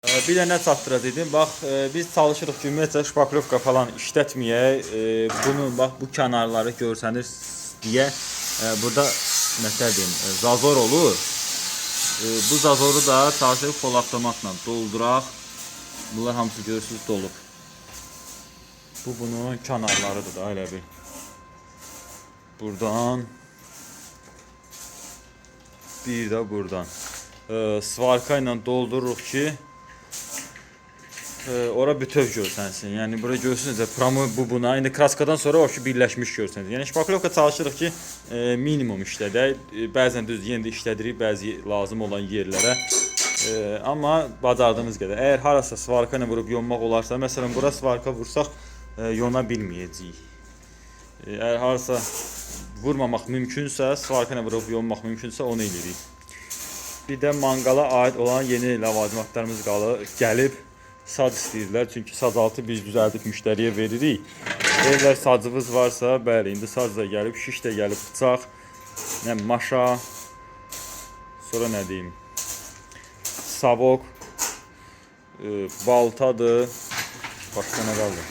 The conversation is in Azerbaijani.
Bir də nə çatdıracaqdım? Bax, biz çalışırıq ki, ümumiyyətlə şpaklovka falan işlətməyək. Bunu bax bu kənarları görsəniz deyə burada nətər deyim, zazor olur. Bu zazoru da çalışırıq polaqlamakla dolduraq. Bunlar hamısı görürsünüz dolub. Bu bunun kənarlarıdır da elə bir. Buradan bir də buradan svarka ilə doldururuq ki ora bütöv görsənsin. Yəni bura görürsünüz də pramı bu buna. İndi kraskadan sonra o ki birləşmiş görsəniz. Yəni şpaklovka çalışırıq ki minimum işlədək. Bəzən düz yenə də işlədirik bəzi lazım olan yerlərə. Amma bacardığımız qədər. Əgər harasa svarka ilə vurub yonmaq olarsa, məsələn bura svarka vursaq yona bilməyəcəyik. Əgər harasa vurmamaq mümkünsə, svarka ilə vurub yonmaq mümkünsə onu edirik. Bir də manqala aid olan yeni ləvazimatlarımız gəlib. Sac istəyirlər, çünki sacaltı biz düzəldib müştəriyə veririk. Deyirlər sacımız varsa, bəli, indi sac da gəlib, şiş də gəlib, bıçaq, maşa, sonra nə deyim, savok, baltadır, başqa nə qaldı?